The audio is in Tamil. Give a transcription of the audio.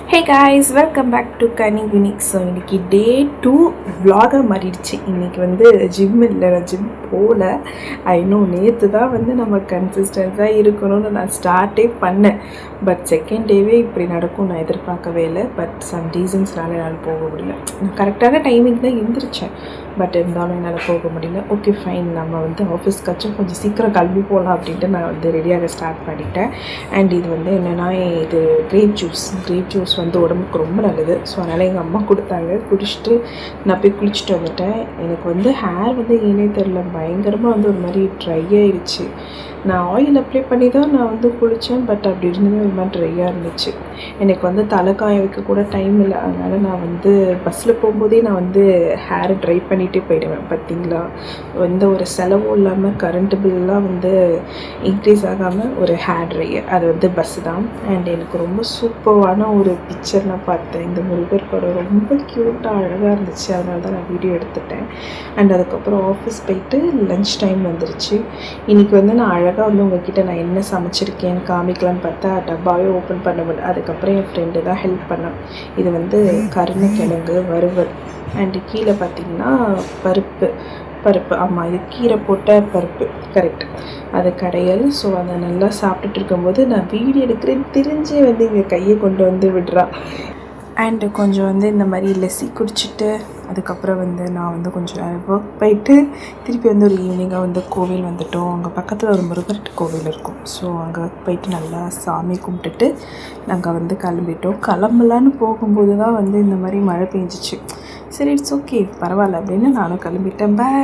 Hey guys, welcome back to Kani unique. So இன்றைக்கி டே 2 vlog-ஆக மாறிடுச்சு. இன்றைக்கி வந்து ஜிம் இல்லை, நான் ஜிம் போகல. இன்னும் நேற்று தான் வந்து நம்ம கன்சிஸ்டன்ஸாக இருக்கணும்னு நான் ஸ்டார்ட்டே பண்ணேன். பட் செகண்ட் டேவே இப்படி நடக்கும் நான் எதிர்பார்க்கவே இல்லை. பட் சம் ரீசன்ஸ்னால என்னால் போக முடியல. நான் கரெக்டான டைமிங் தான் எழுந்திரிச்சேன், பட் இருந்தாலும் என்னால் போக முடியல. ஓகே ஃபைன், நம்ம வந்து ஆஃபீஸ்க்காச்சும் கொஞ்சம் சீக்கிரம் கிளம்பி போகலாம் அப்படின்ட்டு நான் வந்து ரெடியாக ஸ்டார்ட் பண்ணிட்டேன். அண்ட் இது வந்து என்னென்னா, இது கிரேப் ஜூஸ் வந்து உடம்புக்கு ரொம்ப நல்லது. ஸோ அதனால் எங்கள் அம்மா கொடுத்தாங்க, குடிச்சிட்டு நான் போய் குளிச்சுட்டு வந்துட்டேன். எனக்கு வந்து ஹேர் வந்து ஏனே தெரில, பயங்கரமாக வந்து ஒரு மாதிரி ட்ரை ஆகிடுச்சு. நான் ஆயில் அப்ளை பண்ணி தான் நான் வந்து குளித்தேன், பட் அப்படி இருந்துமே ஒரு மாதிரி ட்ரையாக இருந்துச்சு. எனக்கு வந்து தலை காய வைக்க கூட டைம் இல்லை. அதனால் நான் வந்து பஸ்ஸில் போகும்போதே நான் வந்து ஹேரை ட்ரை பண்ணிகிட்டே போயிடுவேன். பார்த்திங்களா, எந்த ஒரு செலவும் இல்லாமல் கரண்ட் பில்லாம் வந்து இன்க்ரீஸ் ஆகாமல் ஒரு ஹேர் ட்ரையர், அது வந்து பஸ்ஸு தான். அண்ட் எனக்கு ரொம்ப சூப்பரான ஒரு பிக்சர் நான் பார்த்தேன். இந்த முருகர் படம் ரொம்ப க்யூட்டாக அழகாக இருந்துச்சு. அதனால தான் நான் வீடியோ எடுத்துட்டேன். அண்ட் அதுக்கப்புறம் ஆஃபீஸ் போயிட்டு லன்ச் டைம் வந்துருச்சு. இன்றைக்கி வந்து நான் அழகாக வந்து உங்ககிட்ட நான் என்ன சமைச்சிருக்கேன்னு காமிக்கலான்னு பார்த்தா டப்பாவே ஓப்பன் பண்ண முடியல. அதுக்கப்புறம் என் ஃப்ரெண்டு தான் ஹெல்ப் பண்ணேன். இது வந்து கருணைக்கிழங்கு வறுவல். அண்டு கீழே பார்த்திங்கன்னா பருப்பு ஆமாம், இது கீரை போட்ட பருப்பு, கரெக்ட், அது கடையல். ஸோ அதை நல்லா சாப்பிட்டுட்டு இருக்கும்போது நான் வீடியோ எடுக்கிறேன், தெரிஞ்சே வந்து இங்கே கையை கொண்டு வந்து விடுறா. அண்டு கொஞ்சம் வந்து இந்த மாதிரி லெஸ்ஸி குடிச்சிட்டு அதுக்கப்புறம் வந்து நான் வந்து கொஞ்சம் ஒர்க் போயிட்டு திருப்பி வந்து ஒரு ஈவினிங்காக வந்து கோவில் வந்துவிட்டோம். அங்கே பக்கத்தில் ஒரு முருகர் கோவில் இருக்கும். ஸோ அங்கே போயிட்டு நல்லா சாமி கும்பிட்டுட்டு நாங்கள் வந்து கிளம்பலான்னு போகும்போது தான் வந்து இந்த மாதிரி மழை பெஞ்சிச்சு. சரி, இட்ஸ் ஓகே, பரவாயில்ல அப்படின்னு நானும் கிளம்பிட்டேன். பாய்.